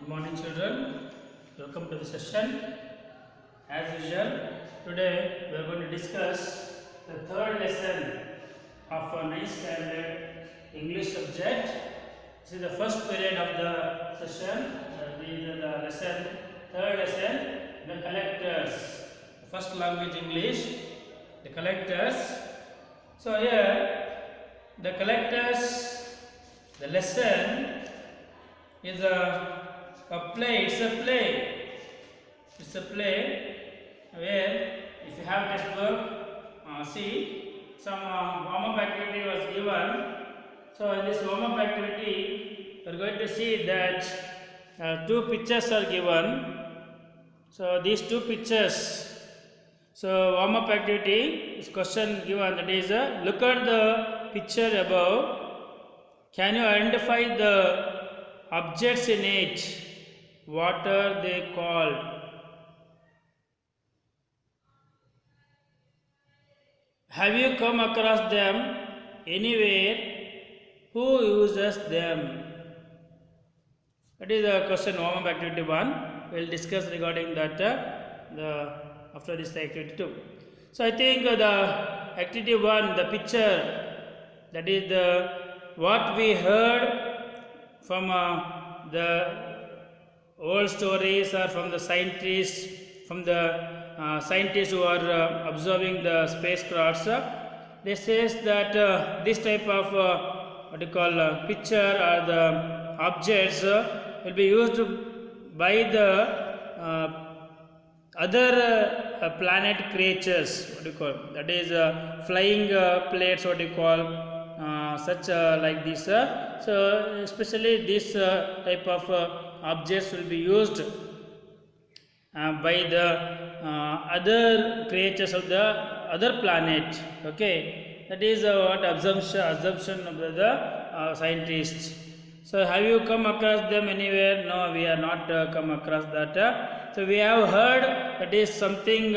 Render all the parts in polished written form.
Good morning, children. Welcome to the session. As usual, today we are going to discuss the third lesson of our 9th standard English subject. This is the first period of the session. Third lesson, the collectors. The first language English, the collectors. So here, the collectors, the lesson is a play. It's a play. It's a play where if you have textbook, see some warm-up activity was given. So in this warm-up activity, we are going to see that two pictures are given. So these two pictures. So warm-up activity is question given, that is look at the picture above. Can you identify the objects in it? What are they called? Have you come across them anywhere? Who uses them? That is the question warm-up activity 1. We will discuss regarding that after this activity 2. So I think the activity 1, the picture, that is the what we heard from the old stories or from the scientists, who are observing the spacecrafts. They says that this type of picture or the objects will be used by the other planet creatures, that is flying plates, such like this. So especially this type of objects will be used by the other creatures of the other planet. Okay, that is what assumption of the scientists. So have you come across them anywhere? No, we are not come across that. So we have heard that is something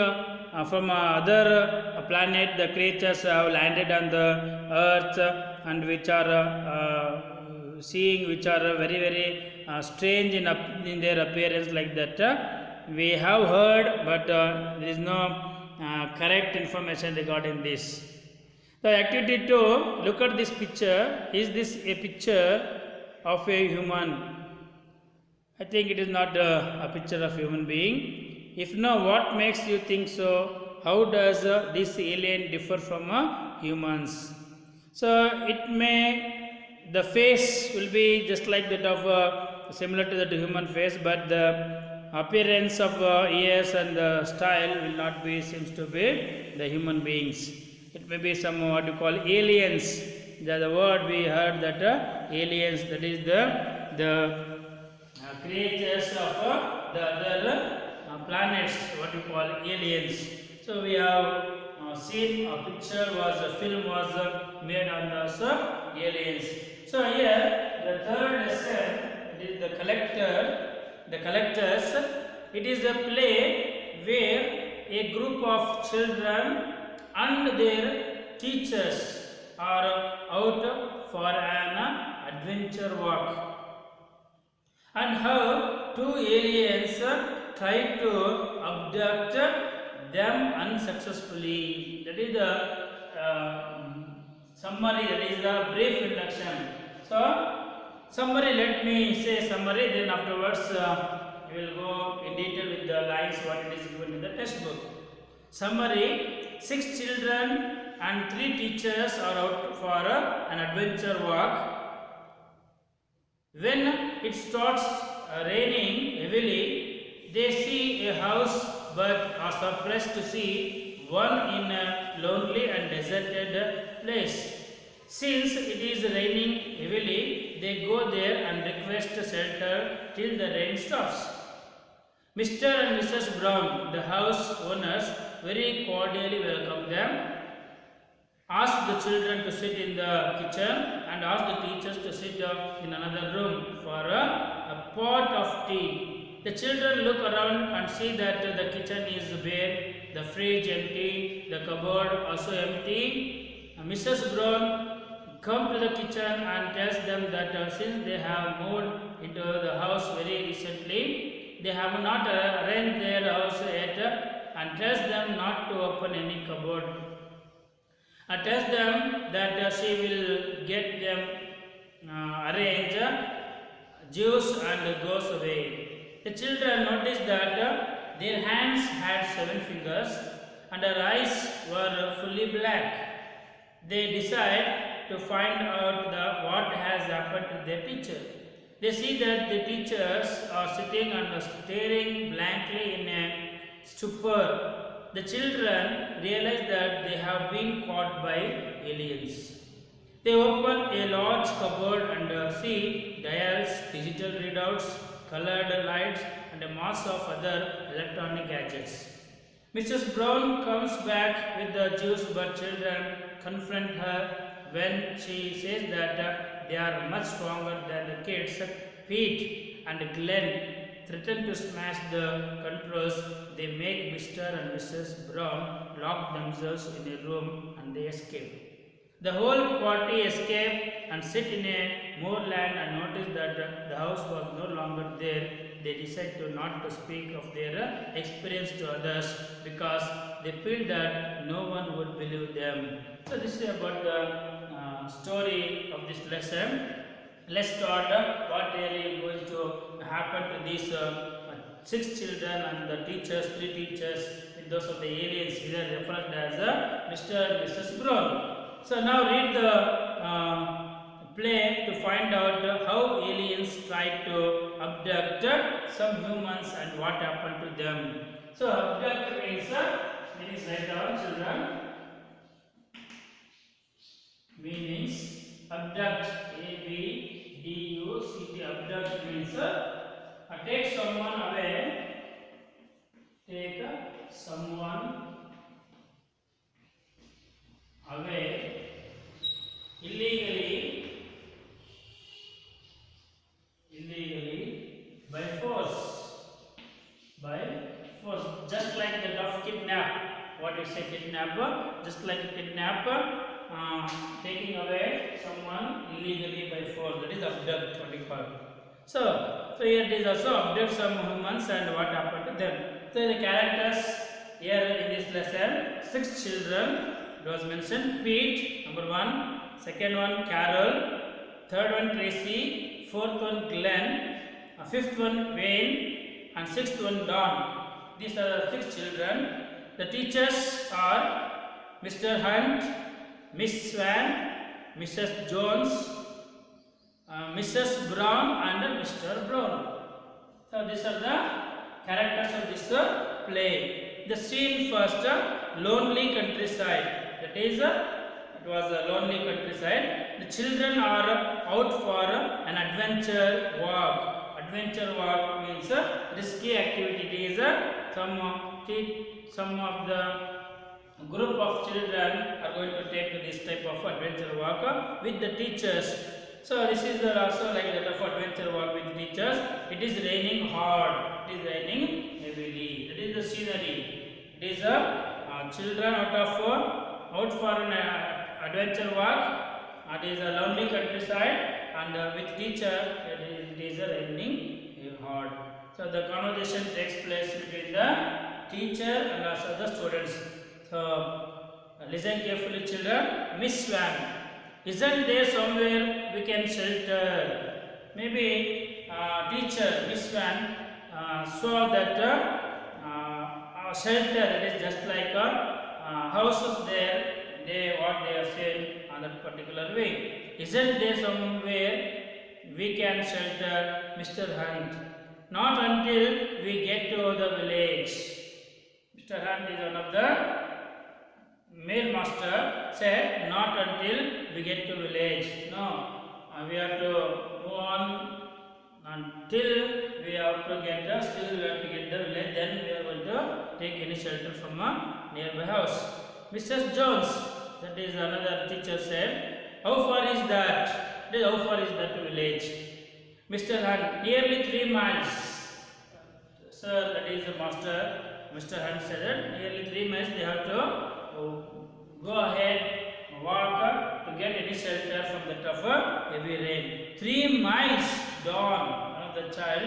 from other planet. The creatures have landed on the earth and which are which are very very strange in their appearance, like that. We have heard, but there is no correct information regarding this. The activity 2, look at this picture. Is this a picture of a human? I think it is not a picture of human being. If no, what makes you think so? How does this alien differ from humans? So the face will be just like that of similar to the human face, but the appearance of ears and the style will not be, seems to be the human beings. It may be some aliens. The word we heard that aliens, that is the creatures of the other planets, aliens. So we have seen a picture a film was made on those aliens. So here the third lesson, it is the collectors. It is a play where a group of children and their teachers are out for an adventure walk, and how two aliens try to abduct them unsuccessfully. That is the summary, that is the brief introduction. So summary, let me say summary, then afterwards we will go in detail with the lines what it is given in the textbook. Summary: 6 children and 3 teachers are out for an adventure walk. When it starts raining heavily, they see a house but are surprised to see one in a lonely and deserted place. Since it is raining heavily, they go there and request shelter till the rain stops. Mr. and Mrs. Brown, the house owners, very cordially welcome them, ask the children to sit in the kitchen and ask the teachers to sit in another room for a pot of tea. The children look around and see that the kitchen is bare, the fridge empty, the cupboard also empty. Mrs. Brown come to the kitchen and tells them that since they have moved into the house very recently, they have not arranged their house yet, and tells them not to open any cupboard. And tells them that she will get them arranged juice and goes away. The children noticed that their hands had 7 fingers and their eyes were fully black. They decide to find out what has happened to their teacher. They see that the teachers are sitting and staring blankly in a stupor. The children realize that they have been caught by aliens. They open a large cupboard and see dials, digital readouts, colored lights, and a mass of other electronic gadgets. Mrs. Brown comes back with the juice, but children confront her when she says that they are much stronger than the kids. Pete and Glenn threaten to smash the controls. They make Mr. and Mrs. Brown lock themselves in a room and they escape. The whole party escape and sit in a moorland and notice that the house was no longer there. They decide to not to speak of their experience to others because they feel that no one would believe them. So this is about the story of this lesson. Let's start what really is going to happen to these 6 children and the teachers, 3 teachers, with those of the aliens here referred as Mr. and Mrs. Brown. So now read the play to find out how aliens tried to abduct some humans and what happened to them. So abduct means write down, children. Meanings abduct, A-B-D-U-C-T, abduct means take someone away, take someone away illegally by force, just like the of kidnap. What you say, kidnapper? Just like a kidnapper taking away someone illegally by force, that is abduct, what you call. So here it is also abduct some humans and what happened to them. So the characters here in this lesson, 6 children. It was mentioned Pete, number 1, second one Carol, third one Tracy, fourth one Glenn, fifth one Wayne, and sixth one Don. These are the 6 children. The teachers are Mr. Hunt, Miss Swan, Mrs. Jones, Mrs. Brown, and Mr. Brown. So these are the characters of this play. The scene first, lonely countryside. That is, it was a lonely countryside. The children are out for an adventure walk. Adventure walk means risky activity. It is some of the group of children are going to take this type of adventure walk with the teachers. So this is also like that of adventure walk with teachers. It is raining hard. It is raining heavily. That is the scenery. It is children out for an adventure walk. It is a lonely countryside, and with teacher it is raining hard. So the conversation takes place between the teacher and also the students. So listen carefully, children. Miss Swan, isn't there somewhere we can shelter? Maybe teacher Miss Swan saw that a shelter, it is just like houses there. What they are saying on that particular way. Isn't there somewhere we can shelter, Mr. Hunt? Not until we get to the village. Mr. Hunt is one of the male master said, not until we get to village. No, we have to move on until we have to get the village. Then we are going to take any shelter from a nearby house. Mrs. Jones, that is another teacher said, how far is that? How far is that village? Mr. Hunt, nearly 3 miles. Sir, that is the master. Mr. Hunt said that nearly 3 miles they have to go ahead walk to get any shelter from the tough heavy rain. 3 miles down. One of the child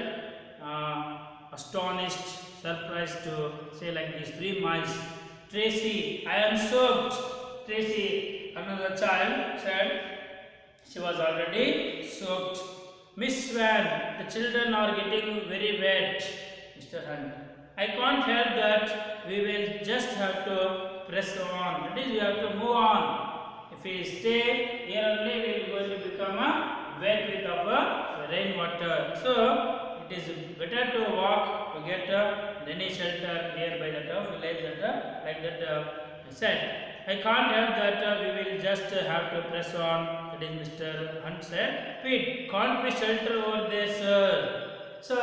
astonished, surprised to say like this, 3 miles. Tracy, I am soaked. Tracy, another child said she was already soaked. Miss Swan, the children are getting very wet. Mr. Hunt, I can't help that. We will just have to press on. That is, we have to move on. If we stay here only, we will going to become wet with our rainwater. So, it is better to walk to get any shelter nearby that village that like that said. I can't help that. We will just have to press on. That is, Mr. Hunt said. Pete, can't we shelter over there, sir? So,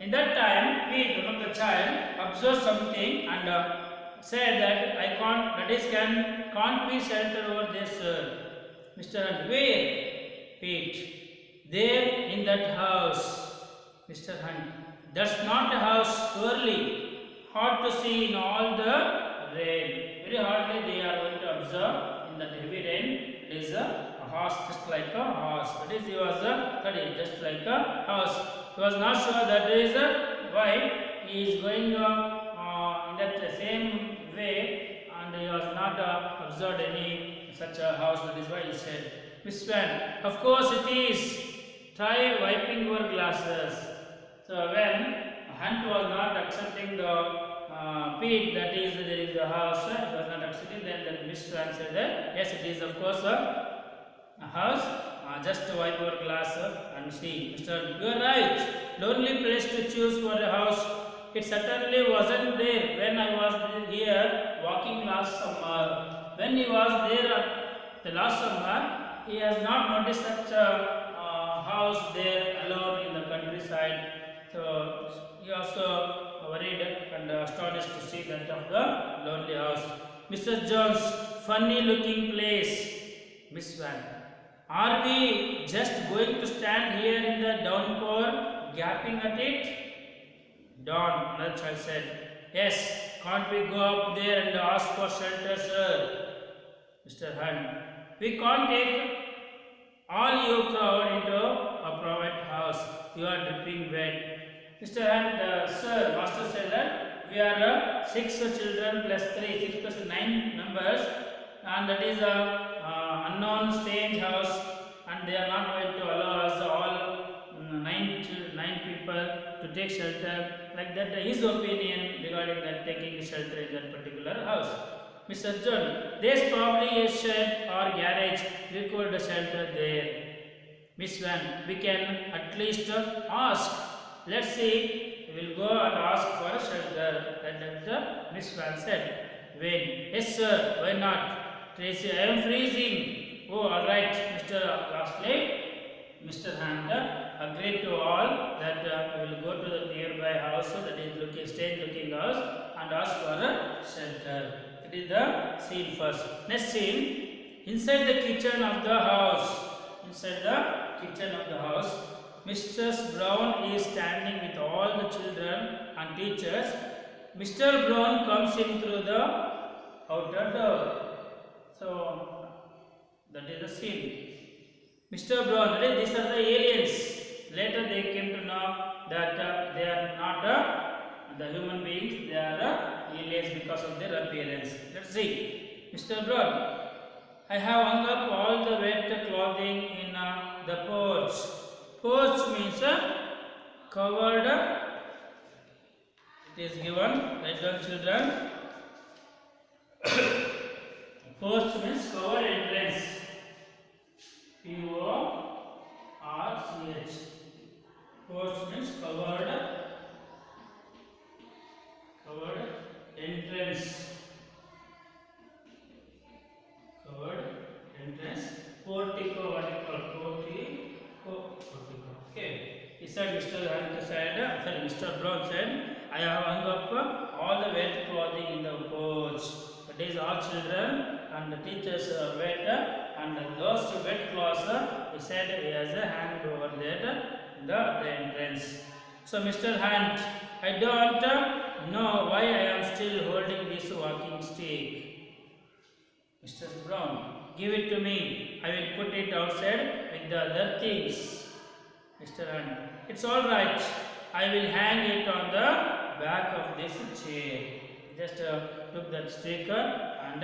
in that time, Pete, one of the child, observed something and said that I can't. That is, can't we shelter over there, sir? Mr. Hunt, where? Pete, there in that house. Mr. Hunt, that's not a house, surely. Hard to see in all the rain. Very hardly they are going to observe in that heavy rain. It is a horse, just like a horse. That is, he was studying just like a horse. He was not sure that there is why he is going in that same way, and he was not observed any such a house. That is why he said, Miss Swan, of course it is. Try wiping your glasses. So when Hunt was not accepting the Pete, that is, there is a house, he was not accepting, then Miss Swan said that, yes, it is of course a house, just wipe your glass and see. Mr. You are right, lonely place to choose for a house. It certainly wasn't there when I was here walking last summer. When he was there the last summer, he has not noticed such a house there alone in the countryside. So he also worried and astonished to see that of the lonely house. Mr. Jones, funny looking place. Miss Swan, are we just going to stand here in the downpour, gaping at it? Don, another child said, yes, can't we go up there and ask for shelter, sir? Mr. Hunt, we can't take all you crowd into a private house. You are dripping wet. Mr. Hunt, sir, master said that we are 6 children plus 3, 6 plus 9 members, and that is a unknown strange house, and they are not going to allow us all 9 people to take shelter. Like that, his opinion regarding that taking shelter in that particular house. Mr. John, there's probably a shed or garage. We could shelter there. Miss Van, we can at least ask. Let's see. We will go and ask for a shelter. And Miss Van said, when? Yes, sir. Why not? Tracy, I am freezing. Oh, all right, Mr. Lastly, Mr. Hunt agreed to all that we will go to the nearby house, that is strange looking house, and ask for a shelter. It is the scene first. Next scene, inside the kitchen of the house. Inside the kitchen of the house, Mrs. Brown is standing with all the children and teachers. Mr. Brown comes in through the outer door. So, that is the scene. Mr. Brown, these are the aliens. Later they came to know that they are not the human beings, they are aliens because of their appearance. Let's see. Mr. Brown, I have hung up all the wet clothing in the porch. Porch means covered. It is given, write down children. Porch means covered entrance. P-O-R-C-H. Porch means covered entrance. Covered entrance. Portico, what you call portico. Okay. He said, Mr. Brown said, I have hung up all the wet clothing in the porch. That is, all children and the teachers are wet, and those wet clothes, he said, he has hanged over there in the entrance. So, Mr. Hunt, I don't know why I am still holding this walking stick. Mr. Brown, give it to me. I will put it outside with the other things. Mr. Hunt, it's all right. I will hang it on the back of this chair. Just took that sticker and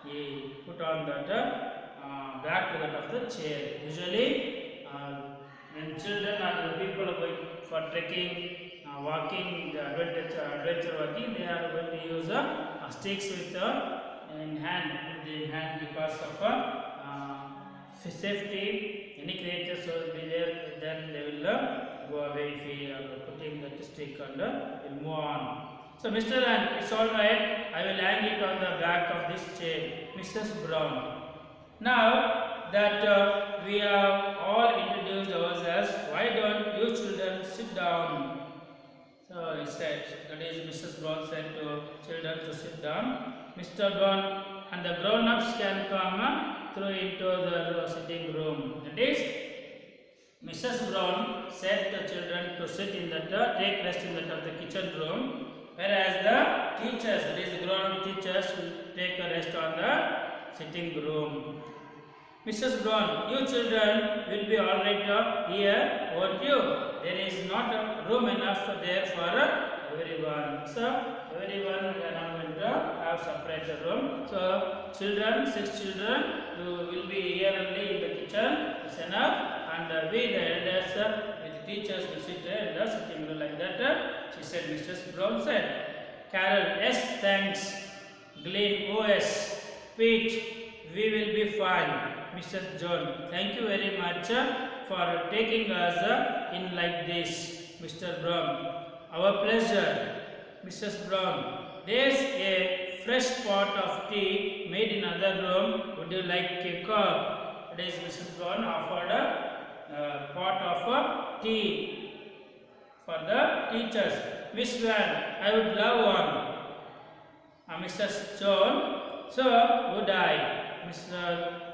he put on that back to that of the chair. Usually, when children or the people are going for trekking, walking, the adventure walking, they are going to use sticks with in hand, put in hand because of safety. Any creatures will be there, then they will go away if we are putting that stick and will move on. So, Mr. Ant, it's all right. I will hang it on the back of this chair. Mrs. Brown. Now that we have all introduced ourselves, why don't you children sit down? So he said, that is Mrs. Brown said to children to sit down. Mr. Brown and the grown-ups can come through into the sitting room. That is, Mrs. Brown said the children to sit in that, take rest in that of the kitchen room, whereas the teachers, that is the grown-up teachers, will take a rest on the sitting room. Mrs. Brown, you children will be all right here, won't you? There is not a room enough there for everyone. So, everyone are now going to have separate room. So, children, 6 children, you will be here only in the kitchen. It's enough. And we, the elders, with teachers, will sit there in the sitting room like that. She said, Mrs. Brown said. Carol, yes, thanks. Glenn, OS. Pete, we will be fine. Mrs. John, thank you very much for taking us in like this. Mr. Brown, our pleasure. Mrs. Brown, there's a fresh pot of tea made in another room. Would you like a cup? It is Mrs. Brown offered a pot of tea for the teachers. Miss Van, I would love one. Mrs. John, so would I.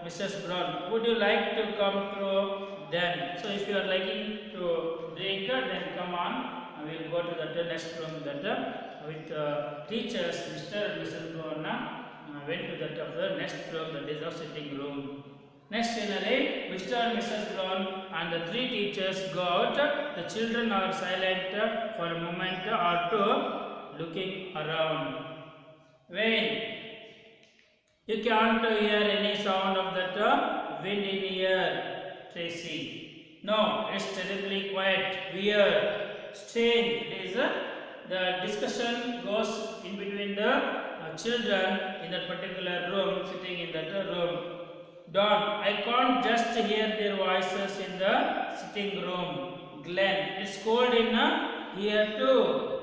Mrs. Brown, would you like to come through then? So if you are liking to drink, then come on. We will go to the next room that with teachers, Mr. and Mrs. Brown went to that of the next room, that is the sitting room. Next scenery, Mr. and Mrs. Brown and the 3 teachers go out. The children are silent for a moment or two, looking around. When you can't hear any sound of that wind in here, Tracy. No, it's terribly quiet, weird, strange. It is the discussion goes in between the children in that particular room, sitting in that room. Don, I can't just hear their voices in the sitting room. Glenn, it's cold in here too.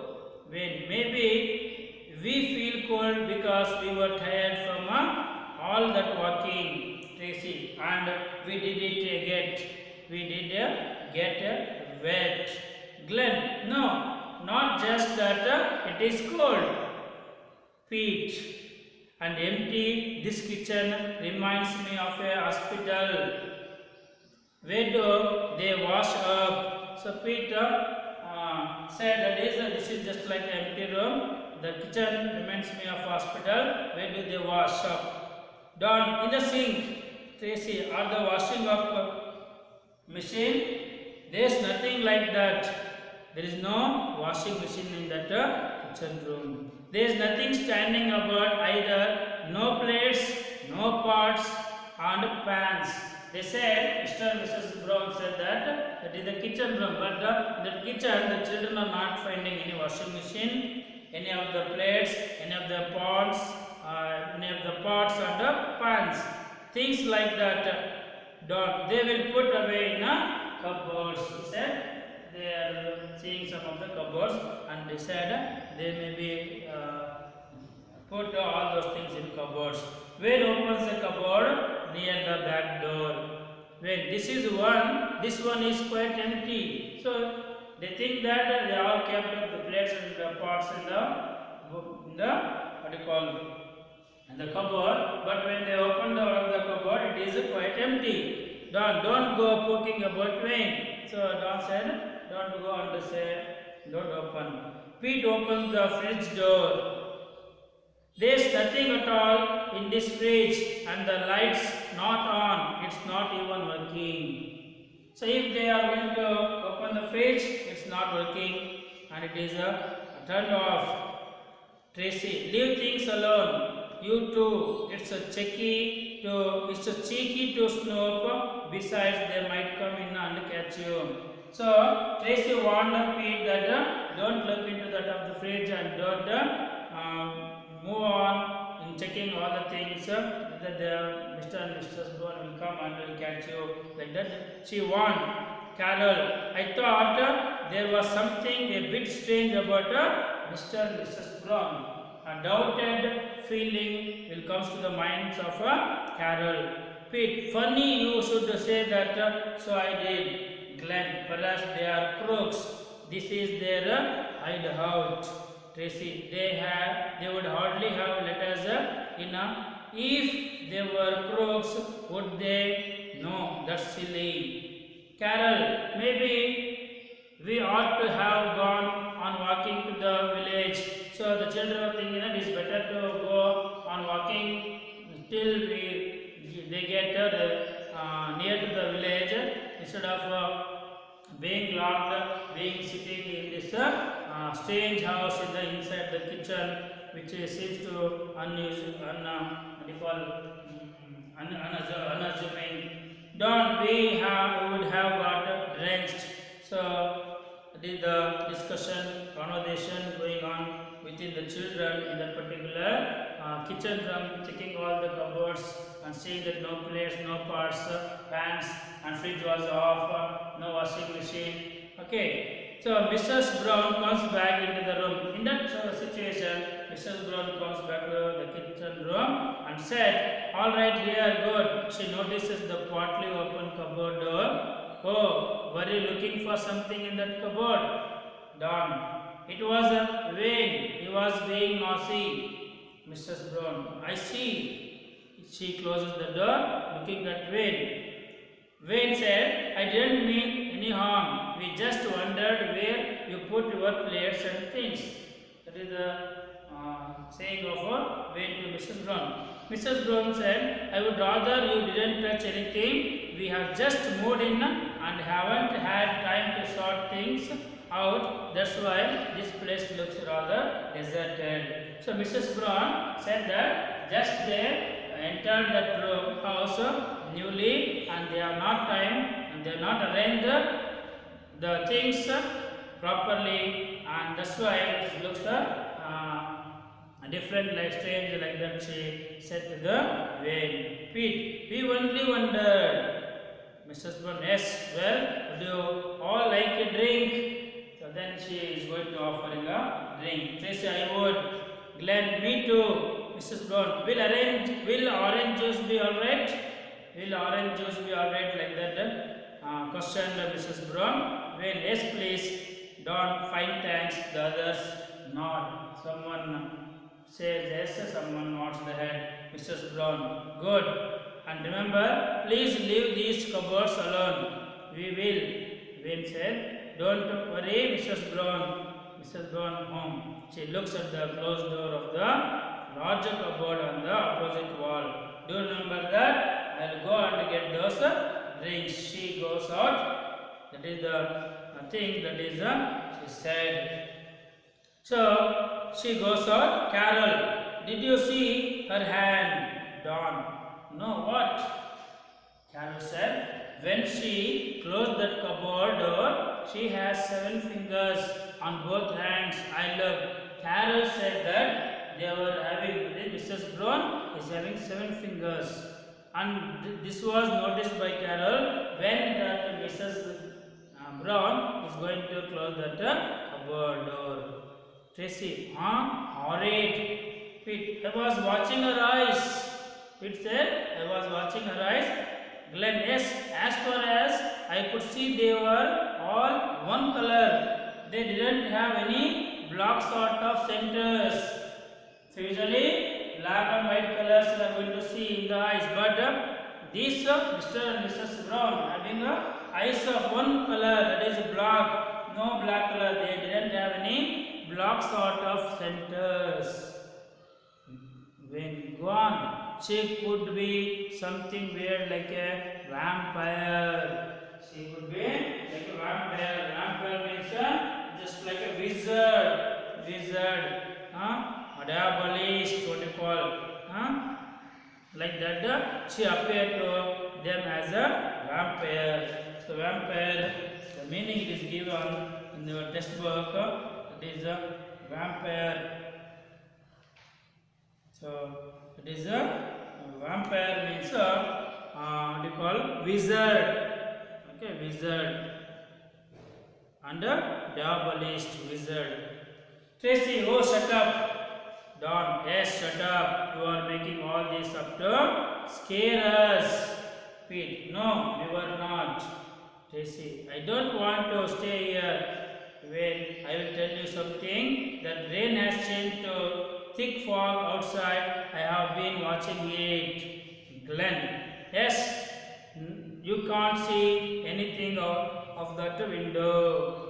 When maybe we feel cold because we were tired from all that walking, Tracy, and we did get wet. Glenn, no, not just that, it is cold. Pete, and empty, this kitchen reminds me of a hospital. Where do they wash up? So Peter said that this is just like an empty room. The kitchen reminds me of hospital. Where do they wash up? Don, in the sink. Tracy, are the washing up machine? There is nothing like that. There is no washing machine in that kitchen room. There is nothing standing about either. No plates, no pots and pans. They said, Mr. and Mrs. Brown said that is the kitchen room, but in the kitchen the children are not finding any washing machine, any of the plates, any of the pots, and pans, things like that. They will put away in cupboards. He said they are seeing some of the cupboards, and they said they may be put all those things in cupboards. When opens the cupboard near the back door. When this one is quite empty. So they think that they all kept up the plates and the pots in the cupboard. But when they open the cupboard, it is quite empty. Don't go poking about Wayne. So Don said, don't go and say, don't open. Pete opens the fridge door. There's nothing at all in this fridge and the lights not on. It's not even working. So if they are going to open the fridge, it's not working and it is turned off. Tracy, leave things alone. You too. It's a cheeky to snoop. Besides, they might come in and catch you. So Tracy warned Pete that don't look into that of the fridge and don't move on in checking all the things that Mr. and Mrs. Brown will come and will catch you like that. She warned Carol. I thought there was something a bit strange about Mr. and Mrs. Brown. A doubted feeling will comes to the minds of Carol. Pete, funny you should say that. So I did. Glenn, perhaps they are crooks. This is their hideout. Tracy, they would hardly have let us in. If they were crooks, would they? No, that's silly. Carol, maybe we ought to have gone on walking to the village. So the children are thinking that it is better to go on walking till they get near to the village instead of being locked, being sitting in this strange house in the inside the kitchen, which seems to unassuming. Don't we would have got drenched. So it is the discussion, conversation going on within the children in that particular kitchen room, checking all the cupboards and seeing that no plates, no pots, pans, and fridge was off, no washing machine. Okay, so Mrs. Brown comes back into the room. In that situation, Mrs. Brown comes back to the kitchen room and said, "All right, here, good." She notices the partly open cupboard door. Oh, were you looking for something in that cupboard? Don. It was Wayne. He was being naughty. Mrs. Brown. I see. She closes the door, looking at Wayne. Wayne said, I didn't mean any harm. We just wondered where you put your plates and things. That is the saying of Wayne to Mrs. Brown. Mrs. Brown said, I would rather you didn't touch anything. We have just moved in and haven't had time to sort things out. That's why this place looks rather deserted. So Mrs. Brown said that just they entered that house newly and they have not time and they have not arranged the things properly, and that's why it looks different, like strange, like that she said to the Wayne. Pete, we only wondered. Mrs. Brown, yes, well, would you all like a drink? So then she is going to offering a drink. Tracy, I would. Glenn, me too. Mrs. Brown, will orange juice be alright? Will orange juice be alright, like that? Questioned Mrs. Brown. Well, yes, please. Don, fine, thanks. The others nod. Someone says yes, someone nods the head. Mrs. Brown, good. And remember, please leave these cupboards alone. We will. Wayne said, don't worry, Mrs. Brown. Mrs. Brown home. She looks at the closed door of the larger cupboard on the opposite wall. Do you remember that? I'll go and get those drinks. She goes out. That is the thing that is she said. So she goes out. Carol, did you see her hand? Don. No, what? Carol said, when she closed that cupboard door, she has 7 fingers on both hands. I looked. Carol said that they were having, Mrs. Brown is having 7 fingers. And this was noticed by Carol when that Mrs. Brown is going to close that cupboard door. Tracy, horrid. Pete, I was watching her eyes. Pete said, I was watching her eyes. Glenn, yes, as far as I could see, they were all one color. They didn't have any block sort of centers. So usually black and white colors you are going to see in the eyes, but these Mr. and Mrs. Brown having eyes of one color, that is black, no black color. They didn't have any block sort of centers. when gone. She could be something weird like a vampire. She could be like a vampire. Vampire means just like a wizard. Wizard. A diabolist, what you call. Like that, she appeared to them as a vampire. So, vampire, the meaning it is given in your textbook, it is a vampire. So, it is a vampire means what you call wizard. Okay, wizard and a diabolist wizard. Tracy, oh, shut up. Don, yes, shut up. You are making all this up to scare us. Pete, no, you are not. Tracy, I don't want to stay here. Wait, I will tell you something. That rain has changed to thick fog outside. I have been watching it. Glenn, yes, you can't see anything out of that window.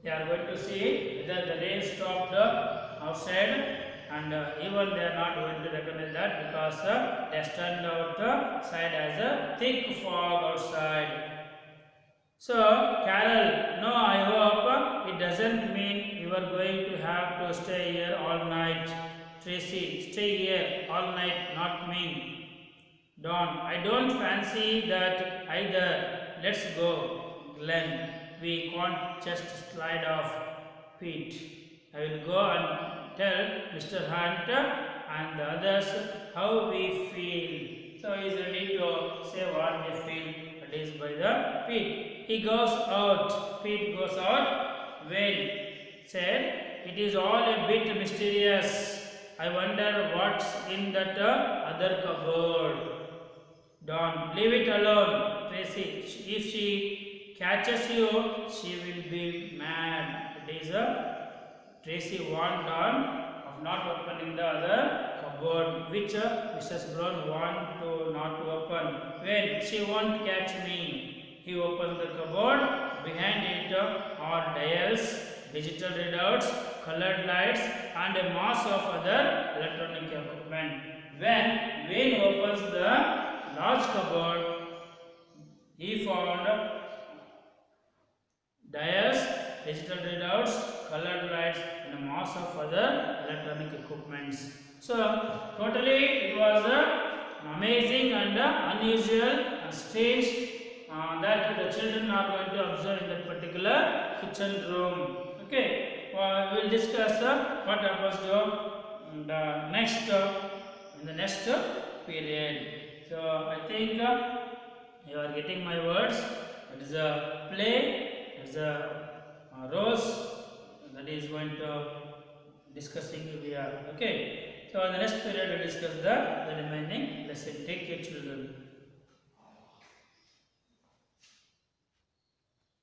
They are going to see whether the rain stopped outside, and even they are not going to recognize that because they stand outside as a thick fog outside. So, Carol, no, I hope it doesn't mean you are going to have to stay here all night. Tracy, stay here all night, not me. Don, I don't fancy that either. Let's go. Glenn, we can't just slide off. Pete, I will go and tell Mr. Hunt and the others how we feel. So he is ready to say what they feel. That is by the Pete. He goes out. Pete goes out. Wayne said, it is all a bit mysterious. I wonder what's in that other cupboard. Don, leave it alone. Tracy, if she catches you, she will be mad. It is Tracy warned Don of not opening the other cupboard, which Mrs. Brown warned to not to open. When she won't catch me, he opened the cupboard. Behind it are dials, digital readouts, colored lights, and a mass of other electronic equipment. When Wayne opens the large cupboard, he found dials, digital readouts, colored lights, and a mass of other electronic equipments. So, totally it was amazing and unusual and strange that the children are going to observe in that particular kitchen room. Okay, we will discuss what happens to the next in the next period. So, I think you are getting my words. It is a play, it is a rose that is going to discussing here. Okay. So, in the next period we will discuss the remaining lesson. Take care, children.